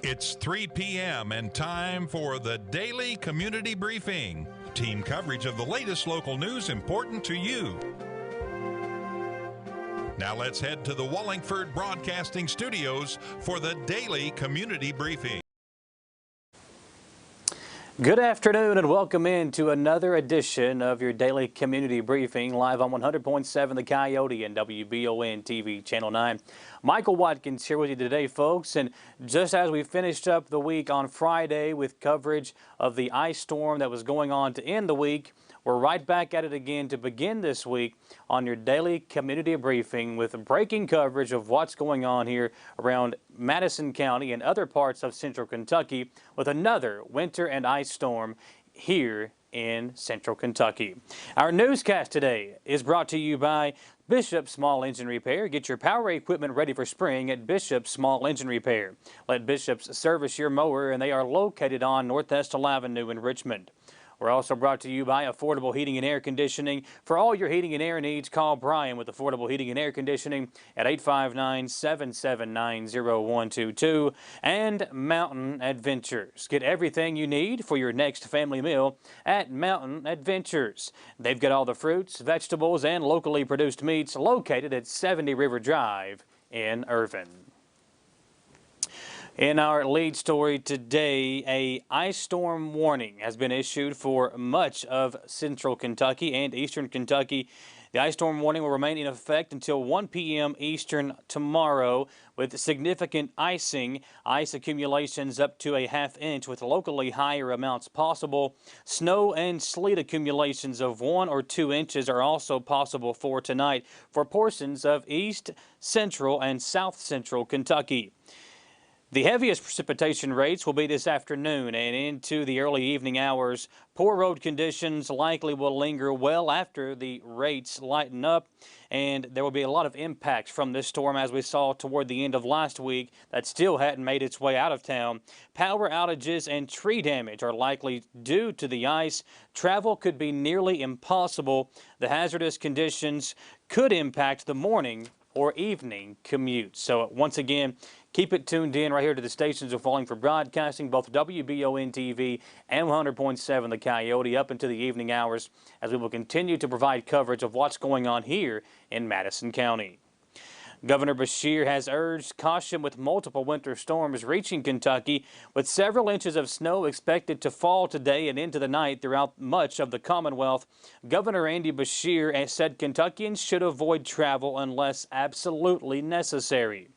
It's 3 p.m. and time for the Daily Community Briefing. Team coverage of the latest local news important to you. Now let's head to the Wallingford Broadcasting Studios for the Daily Community Briefing. Good afternoon and welcome in to another edition of your Daily Community Briefing live on 100.7 The Coyote and WBON TV Channel 9. Michael Watkins here with you today, folks, and just as we finished up the week on Friday with coverage of the ice storm that was going on to end the week, we're right back at it again to begin this week on your Daily Community Briefing with breaking coverage of what's going on here around Madison County and other parts of central Kentucky with another winter and ice storm here in central Kentucky. Our newscast today is brought to you by Bishop Small Engine Repair. Get your power equipment ready for spring at Bishop Small Engine Repair. Let Bishop's service your mower, and they are located on North Estill Avenue in Richmond. We're also brought to you by Affordable Heating and Air Conditioning. For all your heating and air needs, call Brian with Affordable Heating and Air Conditioning at 859-779-0122. And Mountain Adventures. Get everything you need for your next family meal at Mountain Adventures. They've got all the fruits, vegetables, and locally produced meats located at 70 River Drive in Irvin. In our lead story today, an ice storm warning has been issued for much of central Kentucky and eastern Kentucky. The ice storm warning will remain in effect until 1 p.m. Eastern tomorrow with significant icing, ice accumulations up to a ½ inch with locally higher amounts possible. Snow and sleet accumulations of 1 or 2 inches are also possible for tonight for portions of east, central, and south central Kentucky. The heaviest precipitation rates will be this afternoon and into the early evening hours. Poor road conditions likely will linger well after the rates lighten up, and there will be a lot of impacts from this storm as we saw toward the end of last week that still hadn't made its way out of town. Power outages and tree damage are likely due to the ice. Travel could be nearly impossible. The hazardous conditions could impact the morning or evening commute. So once again, keep it tuned in right here to the stations of Wallingford Broadcasting, both WBON TV and 100.7 The Coyote up into the evening hours as we will continue to provide coverage of what's going on here in Madison County. Governor Beshear has urged caution with multiple winter storms reaching Kentucky, with several inches of snow expected to fall today and into the night throughout much of the Commonwealth. Governor Andy Beshear said Kentuckians should avoid travel unless absolutely necessary.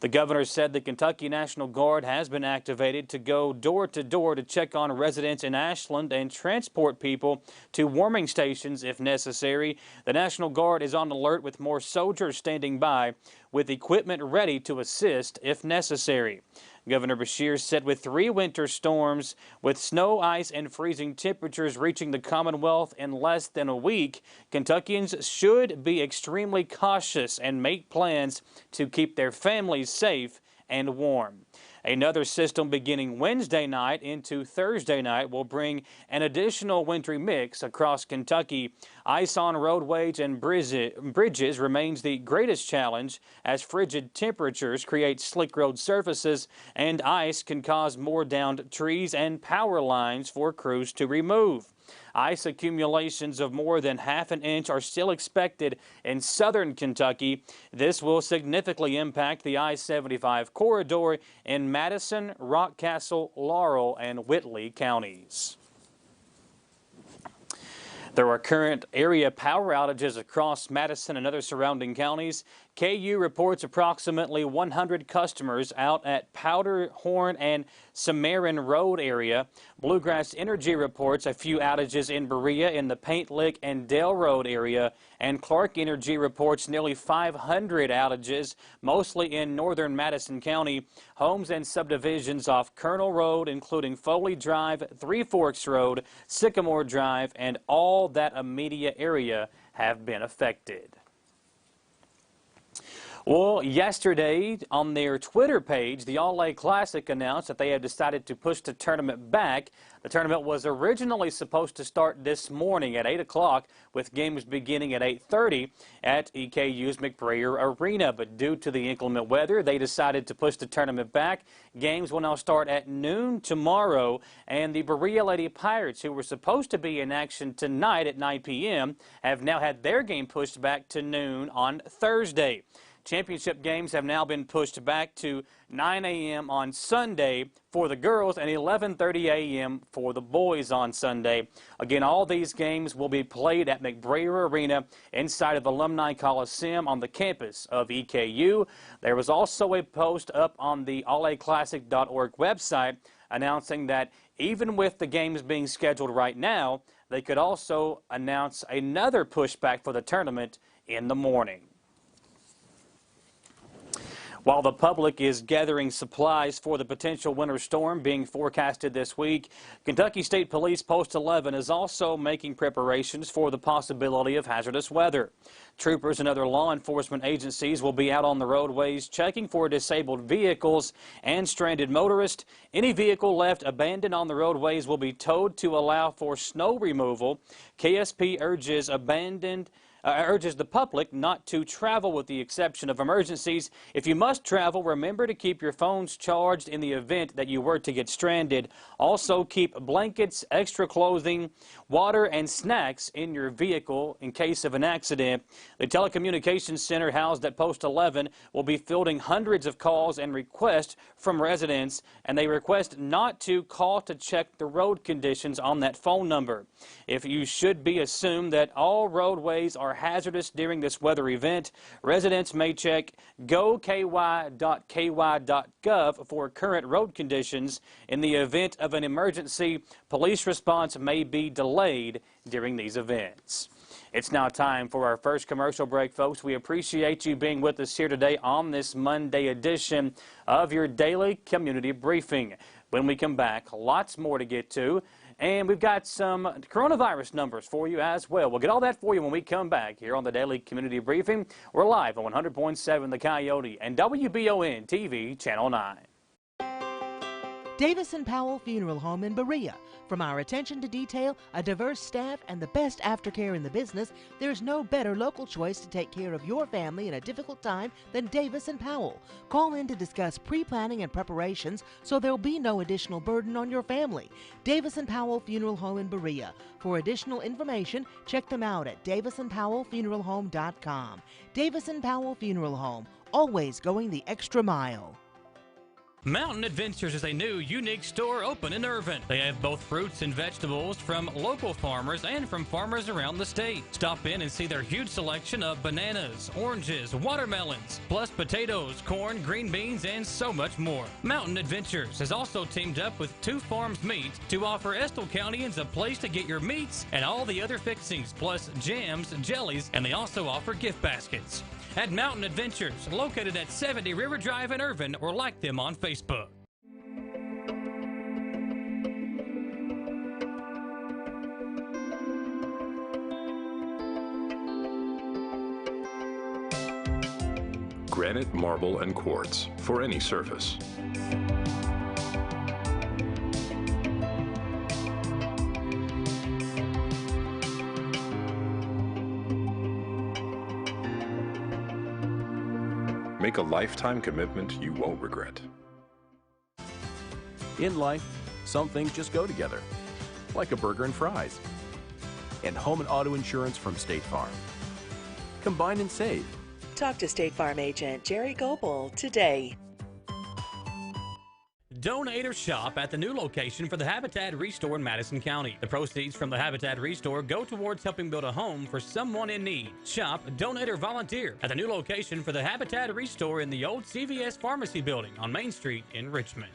The governor said the Kentucky National Guard has been activated to go door to door to check on residents in Ashland and transport people to warming stations if necessary. The National Guard is on alert with more soldiers standing by with equipment ready to assist if necessary. Governor Beshear said with 3 winter storms, with snow, ice, and freezing temperatures reaching the Commonwealth in less than a week, Kentuckians should be extremely cautious and make plans to keep their families safe and warm. Another system beginning Wednesday night into Thursday night will bring an additional wintry mix across Kentucky. Ice on roadways and bridges remains the greatest challenge as frigid temperatures create slick road surfaces, and ice can cause more downed trees and power lines for crews to remove. Ice accumulations of more than ½ inch are still expected in southern Kentucky. This will significantly impact the I-75 corridor in Madison, Rockcastle, Laurel, and Whitley counties. There are current area power outages across Madison and other surrounding counties. KU reports approximately 100 customers out at Powderhorn and Cimarron Road area. Bluegrass Energy reports a few outages in Berea in the Paint Lick and Dale Road area. And Clark Energy reports nearly 500 outages, mostly in northern Madison County. Homes and subdivisions off Colonel Road, including Foley Drive, Three Forks Road, Sycamore Drive, and all that immediate area have been affected. Well, yesterday on their Twitter page, the All-A Classic announced that they had decided to push the tournament back. The tournament was originally supposed to start this morning at 8 o'clock, with games beginning at 8:30 at EKU's McBrayer Arena. But due to the inclement weather, they decided to push the tournament back. Games will now start at noon tomorrow, and the Berea Lady Pirates, who were supposed to be in action tonight at 9 p.m., have now had their game pushed back to noon on Thursday. Championship games have now been pushed back to 9 a.m. on Sunday for the girls and 11:30 a.m. for the boys on Sunday. Again, all these games will be played at McBrayer Arena inside of Alumni Coliseum on the campus of EKU. There was also a post up on the allaclassic.org website announcing that even with the games being scheduled right now, they could also announce another pushback for the tournament in the morning. While the public is gathering supplies for the potential winter storm being forecasted this week, Kentucky State Police Post 11 is also making preparations for the possibility of hazardous weather. Troopers and other law enforcement agencies will be out on the roadways checking for disabled vehicles and stranded motorists. Any vehicle left abandoned on the roadways will be towed to allow for snow removal. KSP urges the public not to travel with the exception of emergencies. If you must travel, remember to keep your phones charged in the event that you were to get stranded. Also, keep blankets, extra clothing, water, and snacks in your vehicle in case of an accident. The telecommunications center housed at Post 11 will be fielding hundreds of calls and requests from residents, and they request not to call to check the road conditions on that phone number. If you should be assumed that all roadways are hazardous during this weather event, residents may check goky.ky.gov for current road conditions. In the event of an emergency, police response may be delayed during these events. It's now time for our first commercial break, folks. We appreciate you being with us here today on this Monday edition of your daily community briefing. When we come back, lots more to get to. And we've got some coronavirus numbers for you as well. We'll get all that for you when we come back here on the Daily Community Briefing. We're live on 100.7 The Coyote and WBON TV Channel 9. Davis & Powell Funeral Home in Berea. From our attention to detail, a diverse staff, and the best aftercare in the business, there's no better local choice to take care of your family in a difficult time than Davis & Powell. Call in to discuss pre-planning and preparations so there'll be no additional burden on your family. Davis & Powell Funeral Home in Berea. For additional information, check them out at davisandpowellfuneralhome.com. Davis & Powell Funeral Home, always going the extra mile. Mountain Adventures is a new, unique store open in Irvin. They have both fruits and vegetables from local farmers and from farmers around the state. Stop in and see their huge selection of bananas, oranges, watermelons, plus potatoes, corn, green beans, and so much more. Mountain Adventures has also teamed up with Two Farms Meat to offer Estill Countyans a place to get your meats and all the other fixings, plus jams, jellies, and they also offer gift baskets. At Mountain Adventures, located at 70 River Drive in Irvin, or like them on Facebook. Granite, marble, and quartz for any surface. Make a lifetime commitment you won't regret. In life, some things just go together, like a burger and fries, and home and auto insurance from State Farm. Combine and save. Talk to State Farm agent Jerry Goebel today. Donate or shop at the new location for the Habitat Restore in Madison County. The proceeds from the Habitat Restore go towards helping build a home for someone in need. Shop, donate, or volunteer at the new location for the Habitat Restore in the old CVS Pharmacy building on Main Street in Richmond.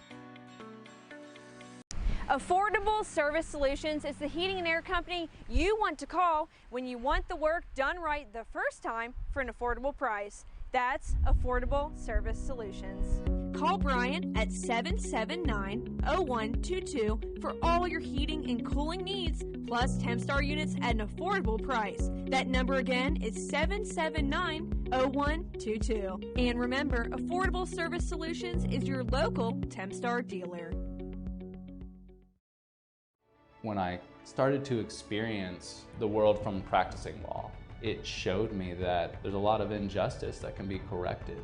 Affordable Service Solutions is the heating and air company you want to call when you want the work done right the first time for an affordable price. That's Affordable Service Solutions. Call Brian at 779-0122 for all your heating and cooling needs, plus Tempstar units at an affordable price. That number again is 779-0122. 0122. And remember, Affordable Service Solutions is your local Tempstar dealer. When I started to experience the world from practicing law, it showed me that there's a lot of injustice that can be corrected.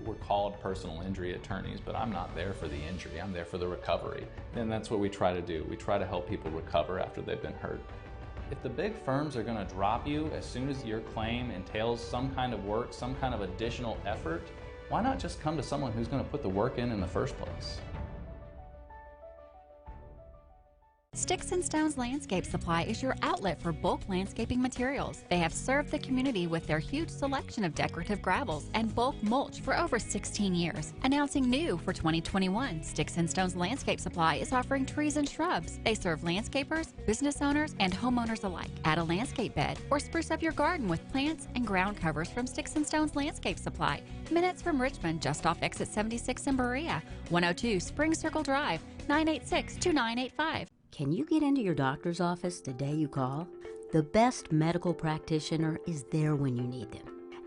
We're called personal injury attorneys, but I'm not there for the injury, I'm there for the recovery. And that's what we try to do. We try to help people recover after they've been hurt. If the big firms are going to drop you as soon as your claim entails some kind of work, some kind of additional effort, why not just come to someone who's going to put the work in the first place? Sticks and Stones Landscape Supply is your outlet for bulk landscaping materials. They have served the community with their huge selection of decorative gravels and bulk mulch for over 16 years. Announcing new for 2021, Sticks and Stones Landscape Supply is offering trees and shrubs. They serve landscapers, business owners, and homeowners alike. Add a landscape bed or spruce up your garden with plants and ground covers from Sticks and Stones Landscape Supply. Minutes from Richmond, just off exit 76 in Berea. 102 Spring Circle Drive, 986-2985. Can you get into your doctor's office the day you call? The best medical practitioner is there when you need them.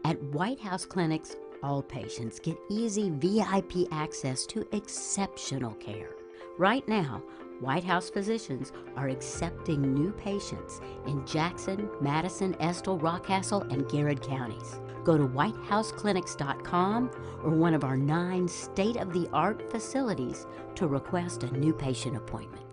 At White House Clinics, all patients get easy VIP access to exceptional care. Right now, White House physicians are accepting new patients in Jackson, Madison, Estill, Rockcastle, and Garrett counties. Go to whitehouseclinics.com or one of our 9 state-of-the-art facilities to request a new patient appointment.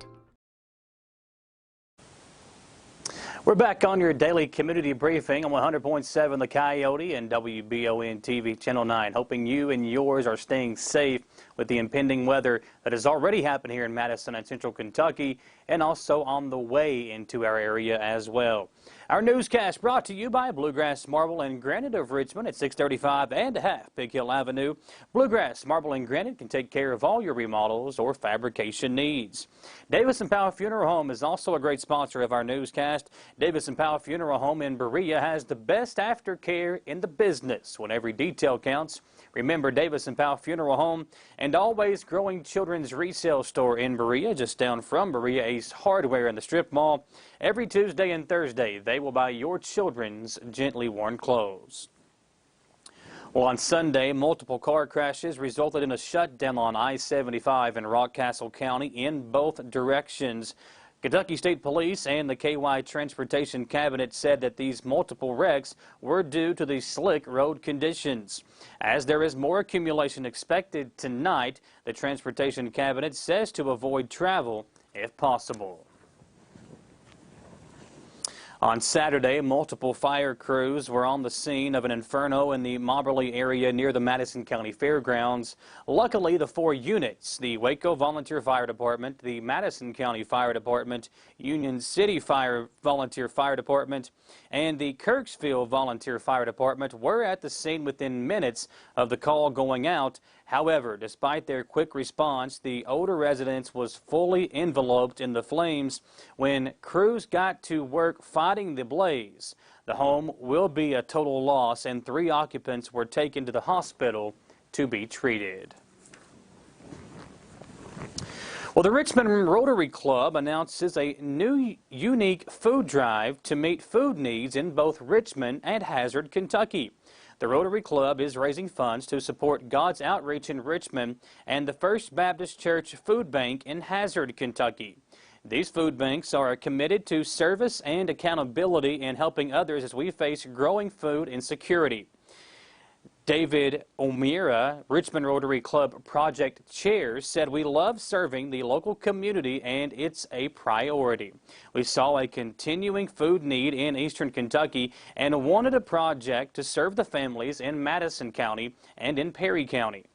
We're back on your daily community briefing on 100.7 The Coyote and WBON TV Channel 9, hoping you and yours are staying safe with the impending weather that has already happened here in Madison and Central Kentucky and also on the way into our area as well. Our newscast brought to you by Bluegrass Marble and Granite of Richmond at 635 and a half Big Hill Avenue. Bluegrass Marble and Granite can take care of all your remodels or fabrication needs. Davis & Powell Funeral Home is also a great sponsor of our newscast. Davis & Powell Funeral Home in Berea has the best aftercare in the business when every detail counts. Remember Davis & Powell Funeral Home and always growing children's resale store in Berea, just down from Berea Ace Hardware in the Strip Mall. Every Tuesday and Thursday, they will buy your children's gently worn clothes. Well, on Sunday, multiple car crashes resulted in a shutdown on I-75 in Rockcastle County in both directions. Kentucky State Police and the KY Transportation Cabinet said that these multiple wrecks were due to the slick road conditions. As there is more accumulation expected tonight, the Transportation Cabinet says to avoid travel if possible. On Saturday, multiple fire crews were on the scene of an inferno in the Moberly area near the Madison County Fairgrounds. Luckily, the 4 units, the Waco Volunteer Fire Department, the Madison County Fire Department, Union City Volunteer Fire Department, and the Kirksville Volunteer Fire Department were at the scene within minutes of the call going out. However, despite their quick response, the older residence was fully enveloped in the flames when crews got to work fighting the blaze. The home will be a total loss, and 3 occupants were taken to the hospital to be treated. Well, the Richmond Rotary Club announces a new unique food drive to meet food needs in both Richmond and Hazard, Kentucky. The Rotary Club is raising funds to support God's Outreach in Richmond and the First Baptist Church Food Bank in Hazard, Kentucky. These food banks are committed to service and accountability in helping others as we face growing food insecurity. David O'Meara, Richmond Rotary Club Project Chair, said, "We love serving the local community and it's a priority. We saw a continuing food need in eastern Kentucky and wanted a project to serve the families in Madison County and in Perry County.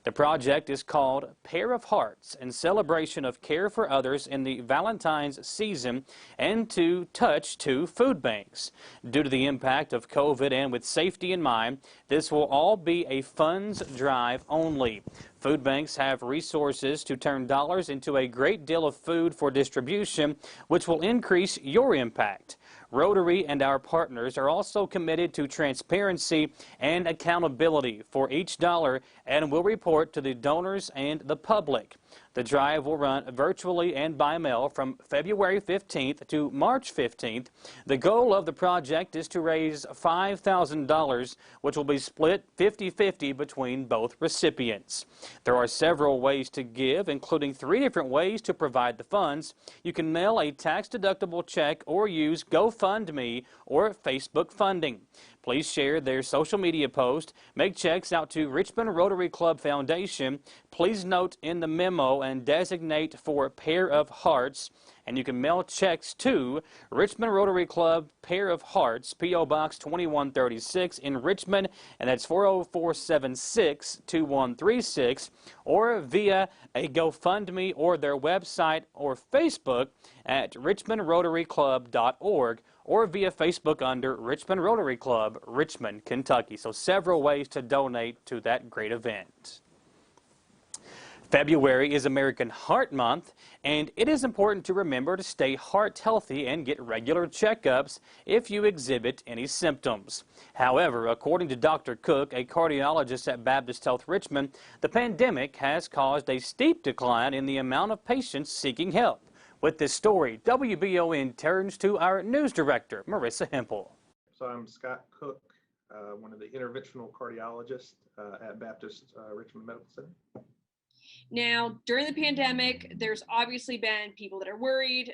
The project is called Pair of Hearts in celebration of care for others in the Valentine's season and to touch 2 food banks. Due to the impact of COVID and with safety in mind, this will all be a funds drive only. Food banks have resources to turn dollars into a great deal of food for distribution, which will increase your impact. Rotary and our partners are also committed to transparency and accountability for each dollar and will report to the donors and the public. The drive will run virtually and by mail from February 15th to March 15th. The goal of the project is to raise $5,000, which will be split 50-50 between both recipients. There are several ways to give, including 3 different ways to provide the funds. You can mail a tax-deductible check or use GoFundMe or Facebook funding. Please share their social media post. Make checks out to Richmond Rotary Club Foundation. Please note in the memo and designate for Pair of Hearts. And you can mail checks to Richmond Rotary Club, Pair of Hearts, P.O. Box 2136 in Richmond, and that's 40476-2136, or via a GoFundMe or their website or Facebook at richmondrotaryclub.org, or via Facebook under Richmond Rotary Club, Richmond, Kentucky. So several ways to donate to that great event. February is American Heart Month, and it is important to remember to stay heart healthy and get regular checkups if you exhibit any symptoms. However, according to Dr. Cook, a cardiologist at Baptist Health Richmond, the pandemic has caused a steep decline in the amount of patients seeking help. With this story, WBON turns to our news director, Marissa Hempel. So I'm Scott Cook, one of the interventional cardiologists at Baptist Richmond Medical Center. Now, during the pandemic, there's obviously been people that are worried.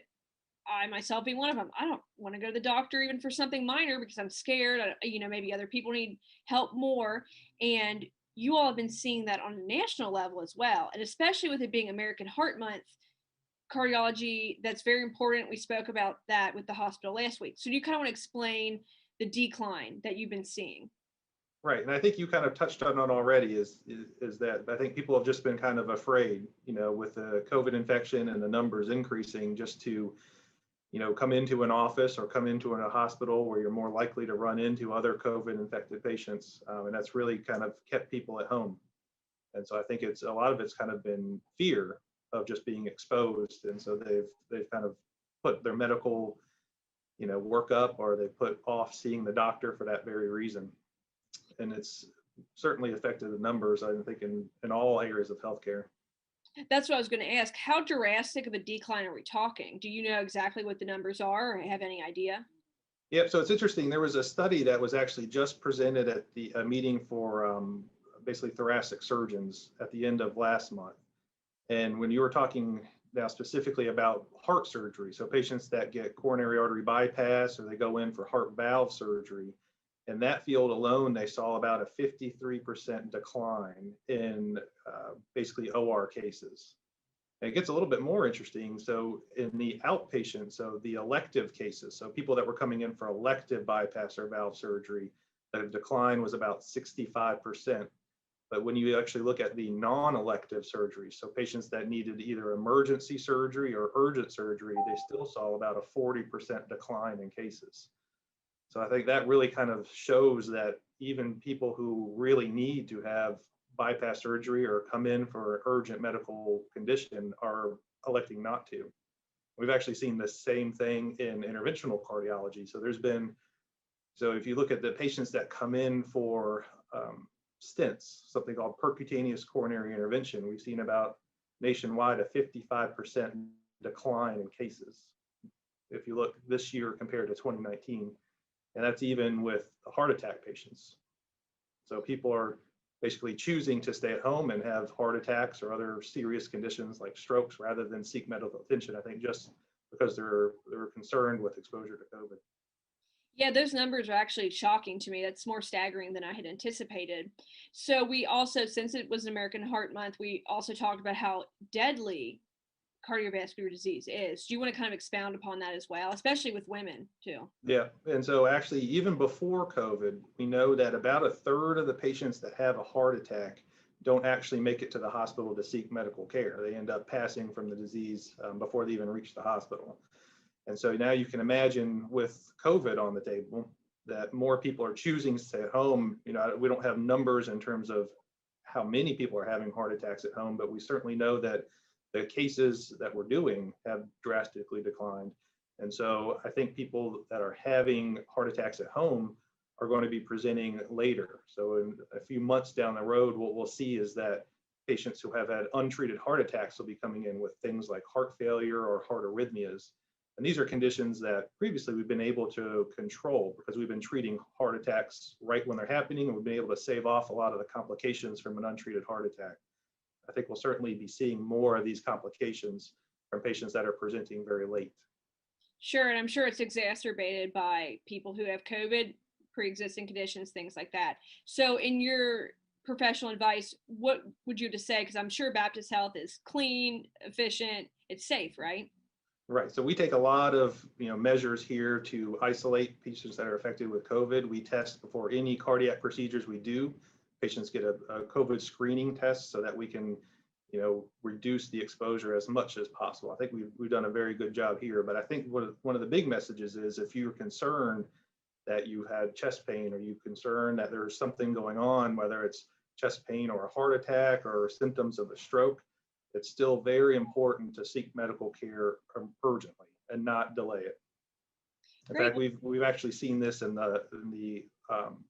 I myself being one of them. I don't want to go to the doctor even for something minor because I'm scared. Maybe other people need help more. And you all have been seeing that on a national level as well. And especially with it being American Heart Month, cardiology, that's very important. We spoke about that with the hospital last week. So do you kind of want to explain the decline that you've been seeing? Right, and I think you kind of touched on it already, is that I think people have just been kind of afraid, with the COVID infection and the numbers increasing, just to, come into an office or come into a hospital where you're more likely to run into other COVID infected patients, and that's really kind of kept people at home. And so I think a lot of it's kind of been fear of just being exposed, and so they've kind of put their medical, work up, or they put off seeing the doctor for that very reason. And it's certainly affected the numbers, I think, in all areas of healthcare. That's what I was going to ask. How drastic of a decline are we talking? Do you know exactly what the numbers are, or have any idea? Yep. So it's interesting. There was a study that was actually just presented at the meeting for basically thoracic surgeons at the end of last month. And when you were talking now specifically about heart surgery, so patients that get coronary artery bypass or they go in for heart valve surgery, in that field alone, they saw about a 53% decline in basically OR cases. And it gets a little bit more interesting. So in the outpatient, so the elective cases, so people that were coming in for elective bypass or valve surgery, the decline was about 65%. But when you actually look at the non-elective surgery, so patients that needed either emergency surgery or urgent surgery, they still saw about a 40% decline in cases. So I think that really kind of shows that even people who really need to have bypass surgery or come in for an urgent medical condition are electing not to. We've actually seen the same thing in interventional cardiology. So if you look at the patients that come in for stents, something called percutaneous coronary intervention, we've seen about nationwide a 55% decline in cases if you look this year compared to 2019. And that's even with heart attack patients. So people are basically choosing to stay at home and have heart attacks or other serious conditions like strokes rather than seek medical attention, I think just because they're concerned with exposure to COVID. Yeah, those numbers are actually shocking to me. That's more staggering than I had anticipated. So we also, since it was American Heart Month, we also talked about how deadly cardiovascular disease is. Do you want to kind of expound upon that as well, especially with women too? Yeah, and so actually even before COVID, we know that about a third of the patients that have a heart attack don't actually make it to the hospital to seek medical care. They end up passing from the disease before they even reach the hospital. And so now you can imagine with COVID on the table that more people are choosing to stay at home. We don't have numbers in terms of how many people are having heart attacks at home, but we certainly know that the cases that we're doing have drastically declined. And so I think people that are having heart attacks at home are going to be presenting later. So in a few months down the road, what we'll see is that patients who have had untreated heart attacks will be coming in with things like heart failure or heart arrhythmias. And these are conditions that previously we've been able to control because we've been treating heart attacks right when they're happening, and we've been able to save off a lot of the complications from an untreated heart attack. I think we'll certainly be seeing more of these complications from patients that are presenting very late. Sure, and I'm sure it's exacerbated by people who have COVID, pre-existing conditions, things like that. So in your professional advice, what would you have to say? Because I'm sure Baptist Health is clean, efficient, it's safe, right? Right. So we take a lot of measures here to isolate patients that are affected with COVID. We test before any cardiac procedures we do. Patients get a COVID screening test so that we can reduce the exposure as much as possible. I think we've done a very good job here. But I think one of the big messages is if you're concerned that you had chest pain, or you're concerned that there's something going on, whether it's chest pain or a heart attack or symptoms of a stroke, it's still very important to seek medical care urgently and not delay it. In fact, we've actually seen this in the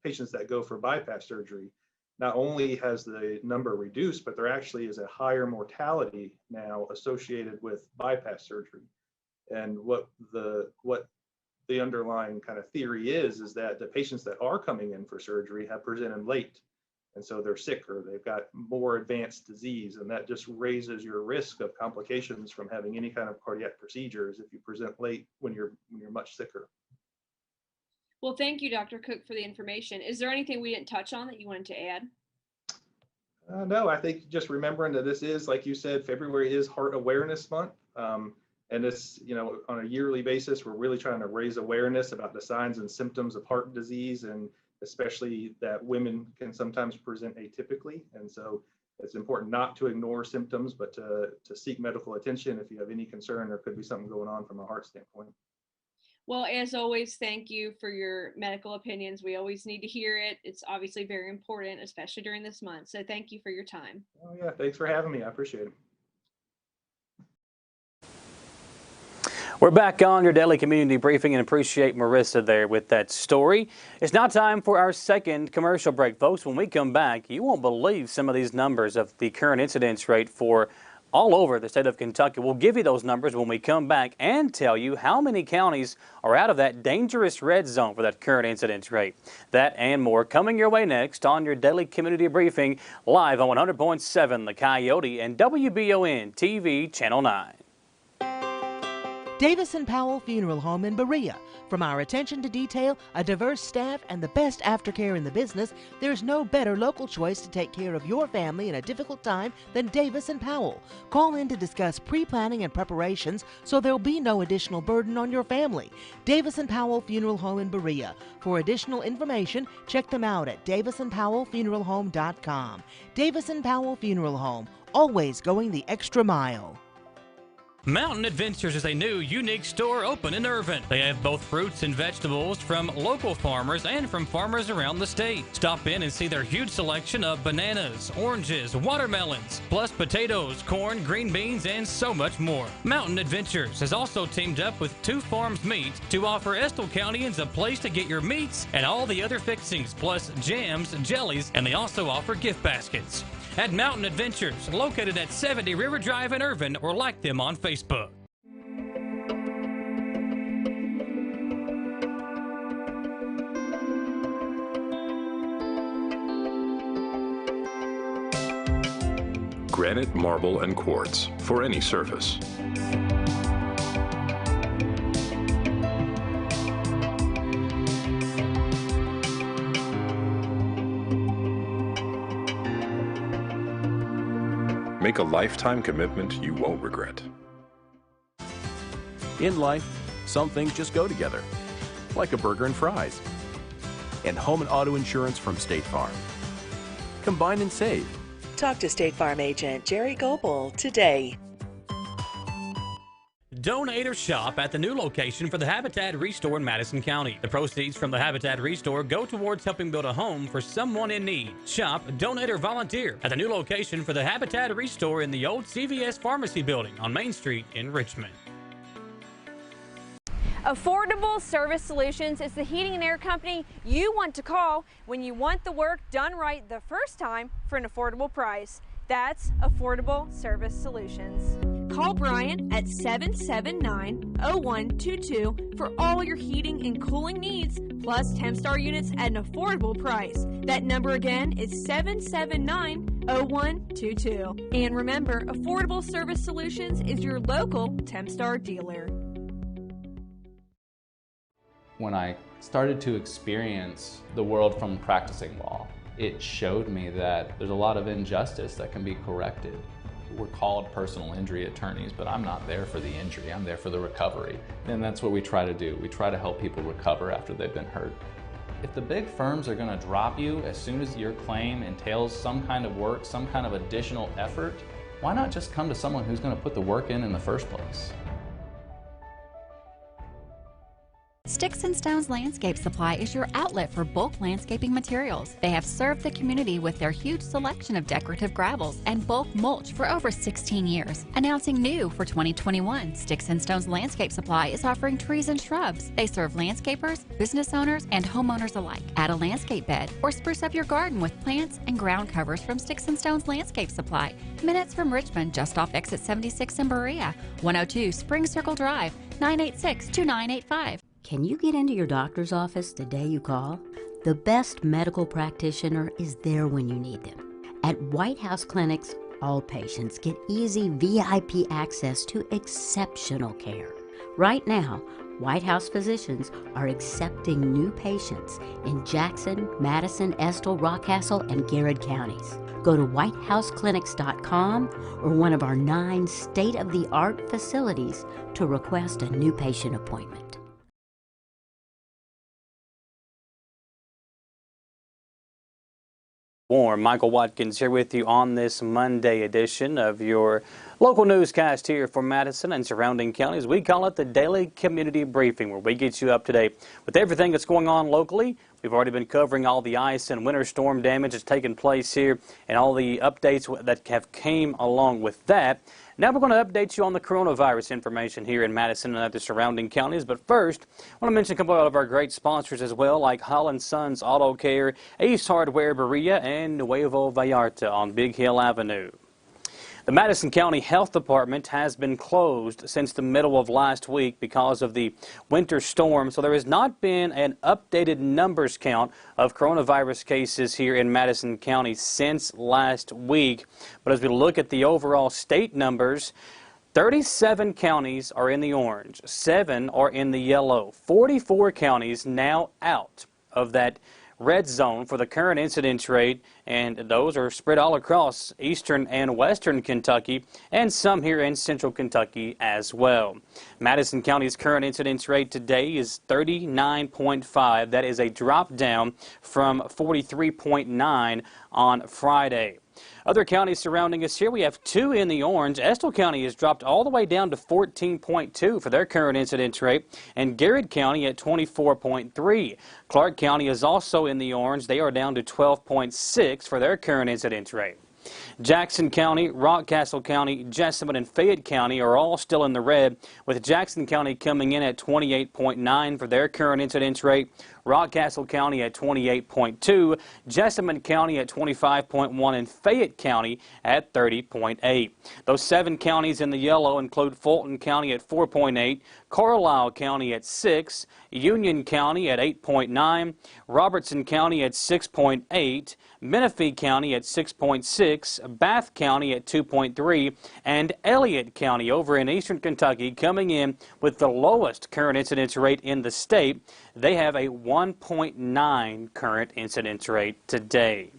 patients that go for bypass surgery. Not only has the number reduced, but there actually is a higher mortality now associated with bypass surgery. And what the underlying kind of theory is that the patients that are coming in for surgery have presented late. And so they're sicker, they've got more advanced disease, and that just raises your risk of complications from having any kind of cardiac procedures if you present late when you're much sicker. Well, thank you, Dr. Cook, for the information. Is there anything we didn't touch on that you wanted to add? No, I think just remembering that this is, like you said, February is Heart Awareness Month. And it's, on a yearly basis, we're really trying to raise awareness about the signs and symptoms of heart disease, and especially that women can sometimes present atypically. And so it's important not to ignore symptoms, but to seek medical attention if you have any concern there could be something going on from a heart standpoint. Well, as always, thank you for your medical opinions. We always need to hear it. It's obviously very important, especially during this month. So thank you for your time. Oh yeah, thanks for having me. I appreciate it. We're back on your daily community briefing, and appreciate Marissa there with that story. It's now time for our second commercial break. Folks, when we come back, you won't believe some of these numbers of the current incidence rate for all over the state of Kentucky. We'll give you those numbers when we come back and tell you how many counties are out of that dangerous red zone for that current incidence rate. That and more coming your way next on your daily community briefing, live on 100.7 The Coyote and WBON TV Channel 9. Davis & Powell Funeral Home in Berea. From our attention to detail, a diverse staff, and the best aftercare in the business, there's no better local choice to take care of your family in a difficult time than Davis & Powell. Call in to discuss pre-planning and preparations so there'll be no additional burden on your family. Davis & Powell Funeral Home in Berea. For additional information, check them out at davisandpowellfuneralhome.com. Davis & Powell Funeral Home, always going the extra mile. Mountain Adventures is a new, unique store open in Irvin. They have both fruits and vegetables from local farmers and from farmers around the state. Stop in and see their huge selection of bananas, oranges, watermelons, plus potatoes, corn, green beans, and so much more. Mountain Adventures has also teamed up with Two Farms Meat to offer Estill Countyans a place to get your meats and all the other fixings, plus jams, jellies, and they also offer gift baskets. At Mountain Adventures, located at 70 River Drive in Irvin, or like them on Facebook. Granite, marble, and quartz for any surface. Make a lifetime commitment you won't regret. In life, some things just go together, like a burger and fries. And home and auto insurance from State Farm. Combine and save. Talk to State Farm agent Jerry Goebel today. Donate or shop at the new location for the Habitat Restore in Madison County. The proceeds from the Habitat Restore go towards helping build a home for someone in need. Shop, donate, or volunteer at the new location for the Habitat Restore in the old CVS Pharmacy building on Main Street in Richmond. Affordable Service Solutions is the heating and air company you want to call when you want the work done right the first time for an affordable price. That's Affordable Service Solutions. Call Brian at 779-0122 for all your heating and cooling needs, plus Tempstar units at an affordable price. That number again is 779-0122. And remember, Affordable Service Solutions is your local Tempstar dealer. When I started to experience the world from practicing law, it showed me that there's a lot of injustice that can be corrected. We're called personal injury attorneys, but I'm not there for the injury, I'm there for the recovery. And that's what we try to do. We try to help people recover after they've been hurt. If the big firms are going to drop you as soon as your claim entails some kind of work, some kind of additional effort, why not just come to someone who's going to put the work in the first place? Sticks and Stones Landscape Supply is your outlet for bulk landscaping materials. They have served the community with their huge selection of decorative gravels and bulk mulch for over 16 years. Announcing new for 2021, Sticks and Stones Landscape Supply is offering trees and shrubs. They serve landscapers, business owners, and homeowners alike. Add a landscape bed or spruce up your garden with plants and ground covers from Sticks and Stones Landscape Supply. Minutes from Richmond, just off exit 76 in Berea. 102 Spring Circle Drive, 986-2985. Can you get into your doctor's office the day you call? The best medical practitioner is there when you need them. At White House Clinics, all patients get easy VIP access to exceptional care. Right now, White House physicians are accepting new patients in Jackson, Madison, Estill, Rockcastle, and Garrett counties. Go to whitehouseclinics.com or one of our 9 state-of-the-art facilities to request a new patient appointment. Warm. Michael Watkins here with you on this Monday edition of your local newscast here for Madison and surrounding counties. We call it the Daily Community Briefing, where we get you up to date with everything that's going on locally. We've already been covering all the ice and winter storm damage that's taken place here and all the updates that have came along with that. Now we're going to update you on the coronavirus information here in Madison and other surrounding counties. But first, I want to mention a couple of our great sponsors as well, like Holland Sons Auto Care, Ace Hardware Berea, and Nuevo Vallarta on Big Hill Avenue. The Madison County Health Department has been closed since the middle of last week because of the winter storm, so there has not been an updated numbers count of coronavirus cases here in Madison County since last week. But as we look at the overall state numbers, 37 counties are in the orange, 7 are in the yellow, 44 counties now out of that red zone for the current incidence rate, and those are spread all across eastern and western Kentucky and some here in central Kentucky as well. Madison County's current incidence rate today is 39.5. That is a drop down from 43.9 on Friday. Other counties surrounding us here, we have 2 in the orange. Estill County has dropped all the way down to 14.2 for their current incidence rate, and Garrett County at 24.3. Clark County is also in the orange. They are down to 12.6 for their current incidence rate. Jackson County, Rockcastle County, Jessamine, and Fayette County are all still in the red, with Jackson County coming in at 28.9 for their current incidence rate, Rockcastle County at 28.2, Jessamine County at 25.1, and Fayette County at 30.8. Those 7 counties in the yellow include Fulton County at 4.8, Carlisle County at 6, Union County at 8.9, Robertson County at 6.8, Menifee County at 6.6, Bath County at 2.3, and Elliott County over in eastern Kentucky coming in with the lowest current incidence rate in the state. They have a 1.9 current incidence rate today.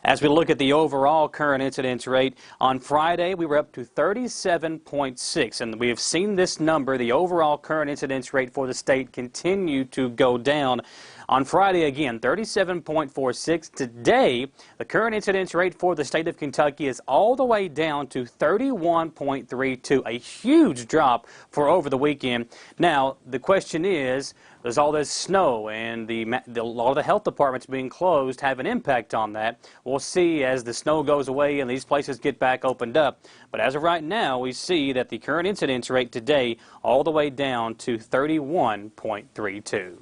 As we look at the overall current incidence rate, on Friday we were up to 37.6, and we have seen this number, the overall current incidence rate for the state, continue to go down. On Friday again, 37.46. Today, the current incidence rate for the state of Kentucky is all the way down to 31.32, a huge drop for over the weekend. Now, the question is, does all this snow and a lot of the health departments being closed have an impact on that? We'll see as the snow goes away and these places get back opened up. But as of right now, we see that the current incidence rate today all the way down to 31.32.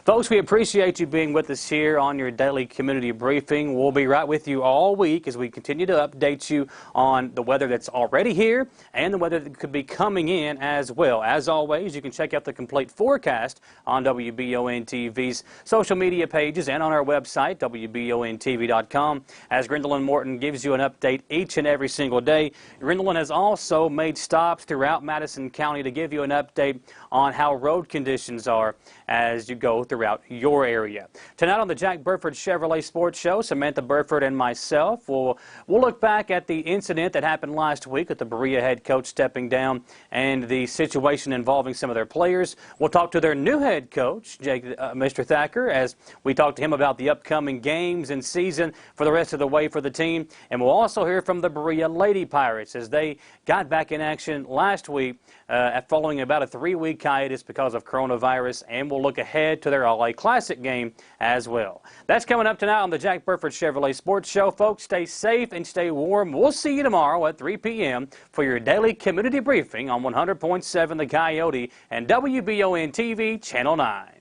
Folks, we appreciate you being with us here on your daily community briefing. We'll be right with you all week as we continue to update you on the weather that's already here and the weather that could be coming in as well. As always, you can check out the complete forecast on WBON TV's social media pages and on our website, WBONTV.com, as Gwendolyn Morton gives you an update each and every single day. Gwendolyn has also made stops throughout Madison County to give you an update on how road conditions are as you go throughout your area. Tonight on the Jack Burford Chevrolet Sports Show, Samantha Burford and myself will look back at the incident that happened last week with the Berea head coach stepping down and the situation involving some of their players. We'll talk to their new head coach, Mr. Thacker, as we talk to him about the upcoming games and season for the rest of the way for the team. And we'll also hear from the Berea Lady Pirates as they got back in action last week following about a 3-week hiatus because of coronavirus, and we'll look ahead to their LA Classic game as well. That's coming up tonight on the Jack Burford Chevrolet Sports Show. Folks, stay safe and stay warm. We'll see you tomorrow at 3 p.m. for your daily community briefing on 100.7 The Coyote and WBON TV Channel 9.